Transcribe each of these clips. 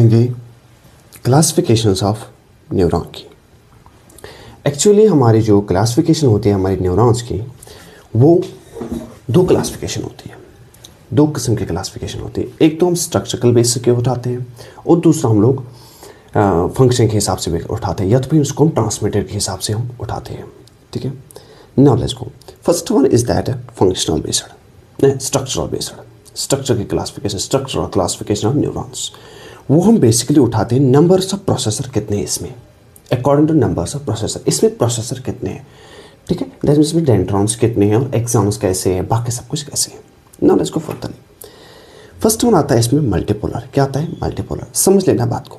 देखेंगे classifications of neuron की। Actually हमारी जो क्लासिफिकेशन होती है हमारी न्यूरॉन्स की, वो दो क्लासिफिकेशन होती है, दो किस्म की क्लासिफिकेशन होती है। एक तो हम स्ट्रक्चरल बेसिस के उठाते हैं और दूसरा हम लोग फंक्शन के हिसाब से भी उठाते हैं, या तो फिर उसको हम ट्रांसमीटर के हिसाब से हम उठाते हैं। ठीक है, now let's go. First one is that functional based, structural based. Structure की classification, structural classification of neurons, वो हम बेसिकली उठाते हैं नंबर्स ऑफ प्रोसेसर कितने हैं इसमें, according two numbers of processor. इसमें प्रोसेसर कितने हैं, ठीक है, दैट मींस इसमें डेंड्रॉन्स कितने हैं और एक्सॉन्स कैसे हैं, बाकी सब कुछ कैसे हैं। Now let's go further. First one आता है इसमें मल्टीपोलर। क्या आता है मल्टीपोलर? समझ लेना बात को।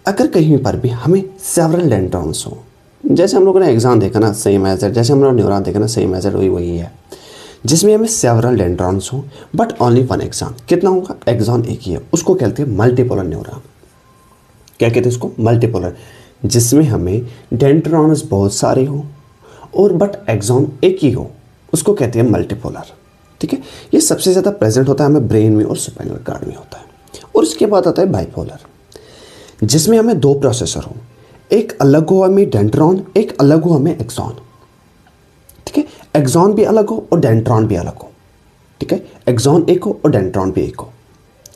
अगर कहीं पर भी हमें सेवरल डेंड्रॉन्स हो, जैसे हम लोगों ने एग्जाम देखा ना सेम एज, जैसे हम लोग न्यूरॉन देखा ना सेम एज, वही है, जिसमें हमें सेवरल डेंड्रॉन्स हो बट ओनली वन एक्सॉन। कितना होगा? एक्सॉन एक ही है, उसको कहते हैं मल्टीपोलर न्यूरॉन। क्या कहते हैं उसको? मल्टीपोलर। जिसमें हमें डेंड्रॉन्स बहुत सारे हो और बट एक्सॉन एक ही हो, उसको कहते हैं मल्टीपोलर। ठीक है, ये सबसे ज़्यादा प्रेजेंट होता है हमें ब्रेन में और स्पाइनल कार्ड में होता है। और उसके बाद आता है बाइपोलर, जिसमें हमें दो प्रोसेसर हो, एक अलग हो हमें डेंड्रॉन, एक अलग हो हमें एक्सॉन। ठीक है, एक्सॉन भी अलग हो और डेंड्रॉन भी अलग हो। ठीक है, एक्सॉन एक हो और डेंड्रॉन भी एक हो,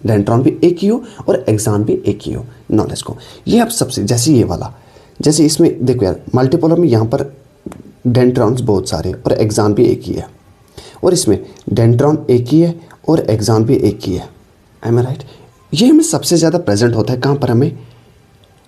डेंड्रॉन भी एक ही हो और एक्सॉन भी एक ही हो। नॉलेज को ये अब सबसे, जैसे ये वाला, जैसे इसमें देखो यार मल्टीपोलर में यहाँ पर डेंड्रॉन्स बहुत सारे और एक्सॉन भी एक ही है, और इसमें डेंड्रॉन एक ही है और एक्सॉन भी एक ही है। एम आई राइट? ये हमें सबसे ज़्यादा प्रेजेंट होता है कहाँ पर? हमें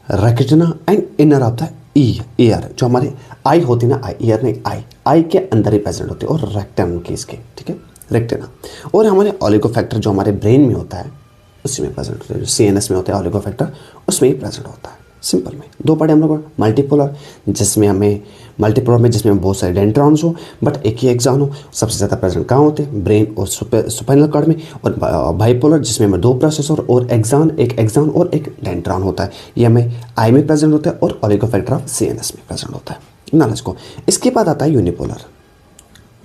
retina and inner of the year, जो हमारे आई होती है ना, आई, ईयर नहीं, आई के अंदर ही प्रेजेंट होती है, और रेक्टम की इसके, ठीक है, रेक्टिना। और हमारे ऑलिगोफैक्टर जो हमारे ब्रेन में होता है उसी में प्रेजेंट होता है, जो सीएनएस में होता है ऑलिगोफैक्टर, उसमें ही प्रेजेंट होता है। सिंपल में दो पढ़े हम लोग, मल्टीपोलर जिसमें हमें, मल्टीपोलर में जिसमें बहुत सारे डेंड्रॉन्स हो बट एक ही एक्सॉन हो। सबसे ज़्यादा प्रेजेंट कहाँ होते हैं? ब्रेन और स्पाइनल कॉर्ड में। और बाइपोलर जिसमें हमें दो प्रोसेसर और एक्सॉन, एक एक्सॉन और एक डेंड्रॉन होता है, ये हमें आई में प्रेजेंट होता है और ऑलिगोफैक्टर ऑफ सीएनएस में प्रेजेंट होता है। नॉलेज को। इसके बाद आता है यूनिपोलर।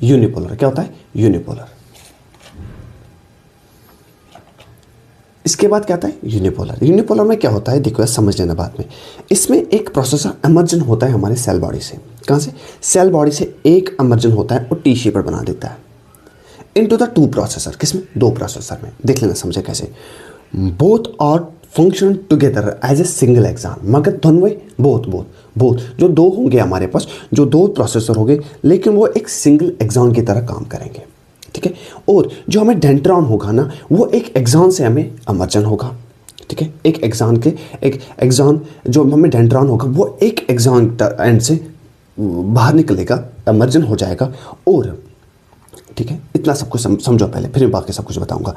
यूनिपोलर क्या होता है? यूनिपोलर। इसके बाद क्या आता है? यूनिपोलर। यूनिपोलर में क्या होता है देखो यार, समझ लेना बात में। इसमें एक प्रोसेसर एमर्जन होता है हमारे सेल बॉडी से। कहाँ से? सेल बॉडी से एक एमर्जन होता है और टी शेपर बना देता है इनटू द टू प्रोसेसर। किसमें? दो प्रोसेसर में। देख लेना, समझे कैसे। Both are function together as a single axon, मगर दोनों बोथ जो दो होंगे हमारे पास, जो दो प्रोसेसर होंगे, लेकिन वो एक सिंगल एक्सॉन की तरह काम करेंगे। ठीक है, और जो हमें डेंड्रॉन होगा ना, वो एक एक्सॉन से हमें एमर्जन होगा। ठीक है, एक एक्सॉन के, एक एक्सॉन जो हमें डेंड्रॉन होगा वो एक एक्सॉन एंड से बाहर निकलेगा, एमर्जन हो जाएगा। और ठीक है, इतना सब कुछ समझो पहले, फिर मैं बाकी सब कुछ बताऊंगा।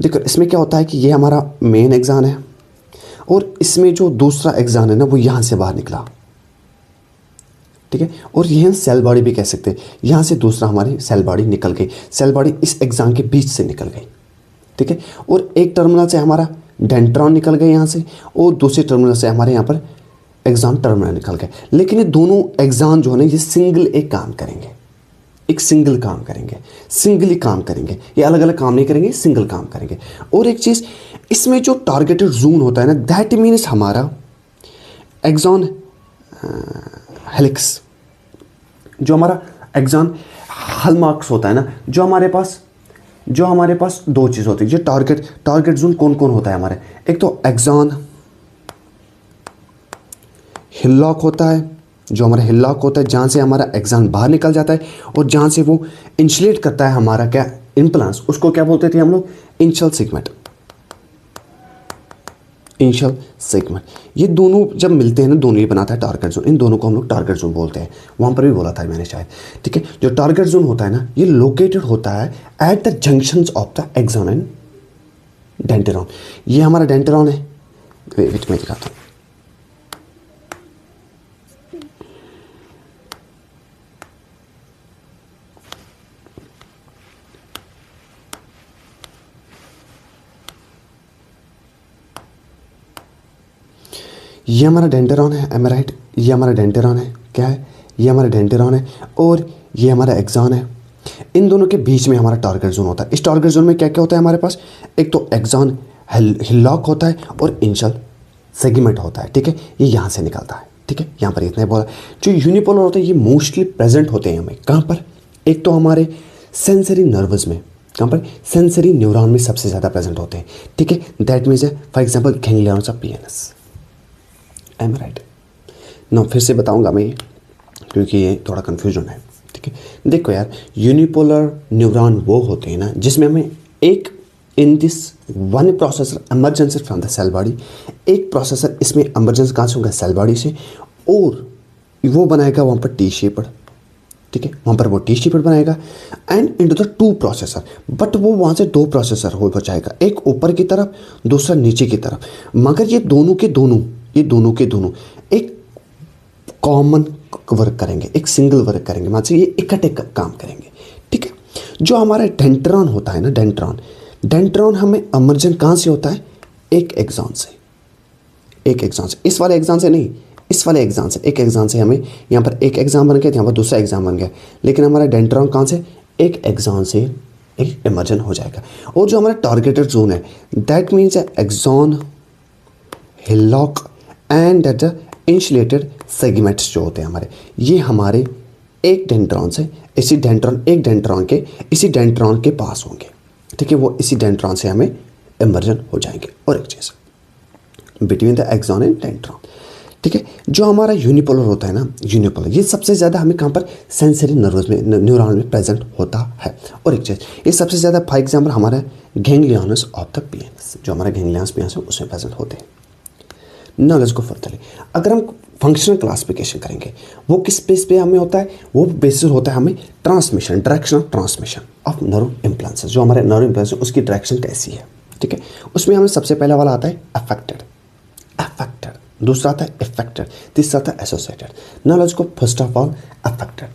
देखो इसमें क्या होता है कि ये हमारा मेन एक्सॉन है और इसमें जो दूसरा एक्सॉन है ना, वो यहाँ से बाहर निकला। ठीक है, और ये हम सेल बॉडी भी कह सकते हैं। यहाँ से दूसरा हमारी सेल बॉडी निकल गई, सेल बॉडी इस एक्सॉन के बीच से निकल गई। ठीक है, और एक टर्मिनल से हमारा डेंड्रॉन निकल गए यहाँ से, और दूसरे टर्मिनल से हमारे यहाँ पर एक्सॉन टर्मिनल निकल गए। लेकिन ये दोनों एक्सॉन जो है ना, ये सिंगल एक काम करेंगे, एक सिंगल काम करेंगे, सिंगली काम करेंगे। ये अलग अलग काम नहीं करेंगे, सिंगल काम करेंगे। और एक चीज़, इसमें जो टारगेटेड जोन होता है ना, दैट मीन्स हमारा एक्सॉन हेलिक्स, जो हमारा एक्सॉन हॉलमार्क्स होता है ना, जो हमारे पास दो चीज़ होती है। जो टारगेट जोन कौन कौन होता है हमारे? एक तो एक्सॉन हिलॉक होता है, जो हमारा हिलॉक होता है, जहाँ से हमारा एक्सॉन बाहर निकल जाता है और जहाँ से वो इंसुलेट करता है हमारा क्या, इम्प्लांट्स, उसको क्या बोलते थे हम लोग? Initial segment. इनिशियल सेगमेंट, ये दोनों जब मिलते हैं ना, दोनों ही बनाता है टारगेट जोन। इन दोनों को हम लोग टारगेट जोन बोलते हैं, वहाँ पर भी बोला था मैंने शायद। ठीक है, जो टारगेट जोन होता है ना, ये लोकेटेड होता है at the junctions of the axon and dendron. ये हमारा डेंड्रॉन है, वेट में दिखाता हूँ। ये हमारा डेंड्रॉन है, एम आई राइट? ये हमारा डेंड्रॉन है। क्या है? ये हमारा डेंड्रॉन है और ये हमारा एक्सॉन है। इन दोनों के बीच में हमारा टारगेट जोन होता है। इस टारगेट जोन में क्या क्या होता है हमारे पास? एक तो एक्सॉन हिलॉक होता है और इनिशियल सेगमेंट होता है, ठीक है, ये यहाँ से निकलता है, ठीक है, यहाँ पर इतना बोला। जो यूनिपोलर होते हैं ये मोस्टली प्रेजेंट होते हैं हमें कहाँ पर, एक तो हमारे सेंसरी नर्वस में, कहाँ पर, सेंसरी न्यूरॉन में सबसे ज़्यादा प्रेजेंट होते हैं, ठीक है, that means for example ganglions of PNS. I am right ना, फिर से बताऊंगा मैं ये क्योंकि ये थोड़ा कन्फ्यूजन है, ठीक है। देखो यार, यूनिपोलर न्यूरॉन वो होते हैं ना जिसमें हमें एक in this one processor emergency from the cell body, एक प्रोसेसर इसमें एमरजेंसी कहाँ से होगा, सेल बॉडी से, और वो बनाएगा वहाँ पर टी शेप्ड, ठीक है, वहाँ पर वो टी शेप्ड बनाएगा and into the two processor, but वो वहाँ से दो प्रोसेसर हो जाएगा, एक ऊपर की तरफ दूसरा नीचे की तरफ, मगर ये दोनों के दोनों एक कॉमन वर्क करेंगे, एक सिंगल वर्क करेंगे, मान से ये इकट्ठे काम करेंगे, ठीक है। जो हमारा डेंड्रॉन होता है ना, डेंड्रॉन हमें एमर्जेंट कहाँ से होता है, एक एक्सॉन से, इस वाले एक्सॉन से नहीं, इस वाले एक्सॉन से, एक एक्सॉन से हमें यहाँ पर एक एग्जाम बन गया, यहाँ पर दूसरा एग्जाम बन गया, लेकिन हमारा डेंड्रॉन कहाँ से, एक एक्सॉन से एक इमर्जेंट हो जाएगा। और जो हमारा टारगेटेड जोन है that means axon, hillock and that insulated segments जो होते हैं हमारे, ये हमारे एक डेंड्रॉन से इसी डेंड्रॉन के पास होंगे, ठीक है, वो इसी डेंड्रॉन से हमें इमर्जेंट हो जाएंगे। और एक चीज़ between the axon and dendron, ठीक है। जो हमारा यूनिपोलर होता है ना, यूनिपोलर ये सबसे ज़्यादा हमें कहाँ पर, सेंसरी नर्वस में, न्यूरॉन में प्रेजेंट होता है। और एक चीज़, ये सबसे ज़्यादा फॉर एग्जाम्पल हमारा गैंग्लियॉन्स ऑफ द पीएनएस, जो हमारा गैंग्लियॉन्स पीएनएस है उसमें प्रेजेंट होते हैं। Now let's go further. अगर हम फंक्शनल क्लासिफिकेशन करेंगे, वो किस बेस पे हमें होता है, वो बेसिस होता है हमें transmission, direction of transmission of nerve impulses, जो हमारे नर्व इम्प्लांस उसकी डायरेक्शन कैसी है, ठीक है। उसमें हमें सबसे पहला वाला आता है अफेक्टेड, दूसरा आता है इफेक्टेड, तीसरा आता है associated. Now let's go first of all affected,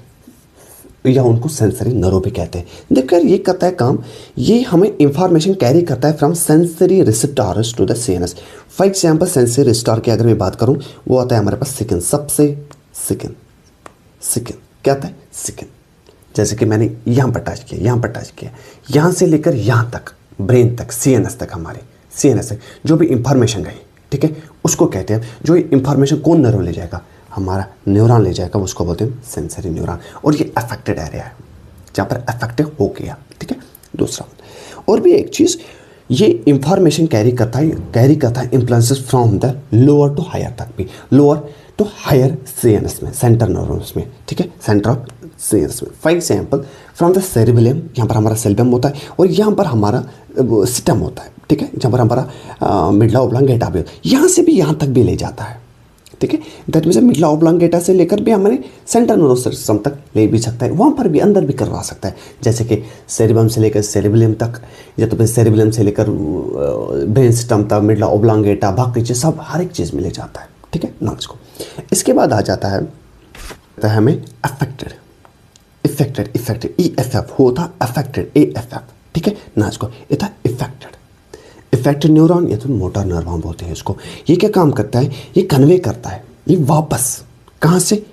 या उनको सेंसरी नर्व भी कहते हैं। देखकर ये करता है काम, ये हमें इंफॉर्मेशन कैरी करता है from sensory receptors to the CNS. For example sensory receptor की अगर मैं बात करूं, वो आता है हमारे पास सिकिन, सबसे सिकिन क्या आता है, सिकिन। जैसे कि मैंने यहाँ पर टच किया, यहाँ से लेकर यहाँ तक, ब्रेन तक, सीएनएस तक, हमारे सीएनएस तक जो भी इंफॉर्मेशन गई, ठीक है, उसको कहते हैं। जो इंफॉर्मेशन कौन नर्व ले जाएगा, हमारा न्यूरॉन ले जाएगा, उसको बोलते हैं सेंसरी न्यूरॉन। और ये अफेक्टेड एरिया है जहाँ पर अफेक्टेड हो गया, ठीक है। दूसरा और भी एक चीज़, ये इंफॉर्मेशन कैरी करता है impulses from the lower to higher तक भी, लोअर टू हायर सीएनएस में, सेंटर नर्वस में, ठीक है, सेंटर ऑफ सीएनएस में। For example from the cerebellum, यहाँ पर हमारा सेरिबेलियम होता है, और यहाँ पर हमारा सिस्टम होता है, ठीक है, जहाँ पर हमारा मिडला ओब्लांगेटा भी, यहाँ से भी यहाँ तक भी ले जाता है, ठीक है। दैट मीन्स मिडला ओब्लांगेटा से लेकर भी हमारे सेंट्रल नर्वस सिस्टम तक ले भी सकता है, वहाँ पर भी अंदर भी करवा सकता है, जैसे कि सेरिबम से लेकर सेरिबेलियम तक, या तो फिर सेरिबेलियम से लेकर ब्रेन सिस्टम तक, मिडला ओब्लांगेटा, बाकी चीज़ सब हर एक चीज़ में ले जाता है, ठीक है ना। इसको इसके बाद आ जाता है हमें अफेक्टेड, इफेक्टेड EFF होता अफेक्टेड AFF, ठीक है ना। इसको ये था इफेक्टेड न्यूरॉन, या तो मोटर न्यूरॉन बोलते हैं इसको। ये क्या काम करता है, ये कन्वे करता है, ये वापस कहाँ से,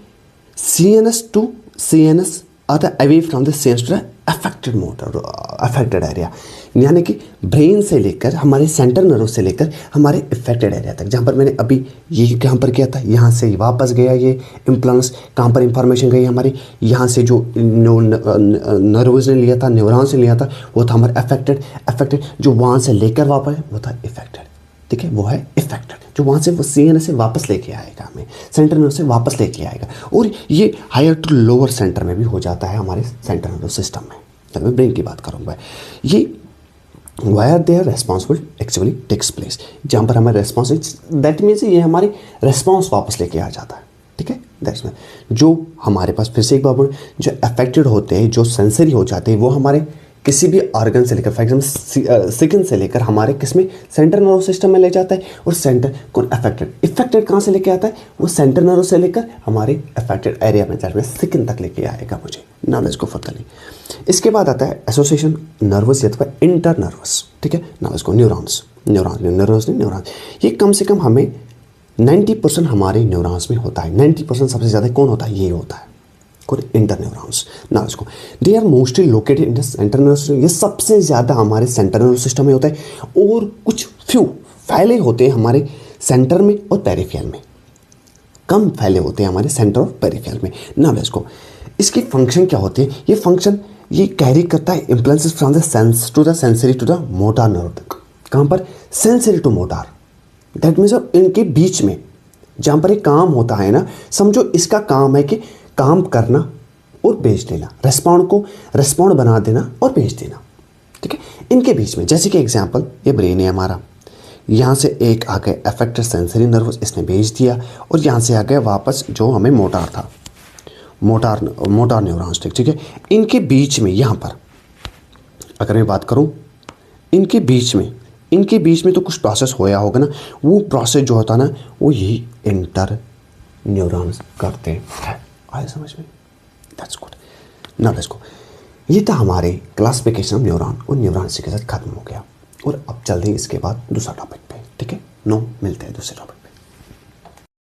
सीएनएस टू सीएनएस आता है, away from the CNS to affected area, यानी कि ब्रेन से लेकर हमारे सेंटर नर्व से लेकर हमारे इफेक्टेड एरिया तक। जहाँ पर मैंने अभी ये कहाँ पर किया था, यहाँ से वापस गया ये इम्प्लांस, कहाँ पर इंफॉर्मेशन गई हमारे, यहाँ से जो नर्व्स ने लिया था, न्यूरॉन से लिया था, वो था हमारा अफेक्टेड, जो वहाँ से लेकर वापस वो था इफेक्टेड, ठीक है, वो है इफेक्टेड, जो वहाँ से वो सीएनएस से वापस लेके आएगा, हमें सेंटर नर्व से वापस लेके आएगा। और ये हायर टू लोअर सेंटर में भी हो जाता है हमारे सेंटर नर्व सिस्टम में, जब मैं ब्रेन की बात करूँगा। ये wire they are responsible actually takes place, जहाँ पर हमारे रेस्पॉन्स, दैट मीन्स ये हमारे रेस्पॉन्स वापस लेके आ जाता है, ठीक है। दैट्स मीन जो हमारे पास, फिर से एक बार बोल, जो अफेक्टेड होते हैं, जो सेंसरी हो जाते हैं, वो हमारे किसी भी ऑर्गन से लेकर, फॉर एग्जाम्पल स्किन से लेकर हमारे किसमें, सेंटर नर्व सिस्टम में ले जाता है। और सेंटर कौन, इफेक्टेड कहाँ से लेके आता है, वो सेंटर नर्व से लेकर हमारे अफेक्टेड एरिया में जाकर स्किन तक लेके आएगा मुझे। Now let's go furtherly. इसके बाद आता है एसोसिएशन नर्वस या तो इंटर नर्वस, ठीक है। Now let's go neurons. ये कम से कम हमें 90% हमारे न्यूरॉन्स में होता है। 90% सबसे ज़्यादा कौन होता है, ये होता है इंटर न्यूरॉन्स। ना इसको they are mostly located in the centre nervous system, ये सबसे ज़्यादा हमारे सेंटर नर्वस सिस्टम में होता है। और कुछ फ्यू फैले होते हैं हमारे सेंटर में और पेरिफेरल में, कम फैले होते हैं हमारे सेंटर और पेरिफेरल में। नाउ लेट्स गो, इसकी फंक्शन क्या होती है? ये फंक्शन ये कैरी करता है impulses from the sense to the sensory to the motor nerve तक। कहाँ पर? Sensory to motor. That means इनके बीच में जहाँ पर एक काम होता है ना, समझो इसका काम है कि काम करना और भेज देना, रेस्पॉन्ड को रेस्पॉन्ड बना देना और भेज देना, ठीक है। इनके बीच में जैसे कि एग्जांपल, ये ब्रेन है हमारा, यहाँ से एक आ गया अफेक्टेड सेंसरी नर्व, इसने भेज दिया, और यहाँ से आ गया वापस जो हमें मोटार था, मोटार न्यूरॉन्स, ठीक है। इनके बीच में यहाँ पर अगर मैं बात करूँ, इनके बीच में तो कुछ प्रोसेस होया होगा ना, वो प्रोसेस जो होता है ना, वो यही इंटर न्यूरॉन्स करते हैं। आए समझ में? That's good. नाउ लेट्स गो, ये था हमारे क्लासिफिकेशन ऑफ न्यूरॉन, और न्यूरॉन्स के साथ खत्म हो गया, और अब चलते हैं इसके बाद दूसरा टॉपिक पे, ठीक है। नो, मिलते हैं दूसरे टॉपिक।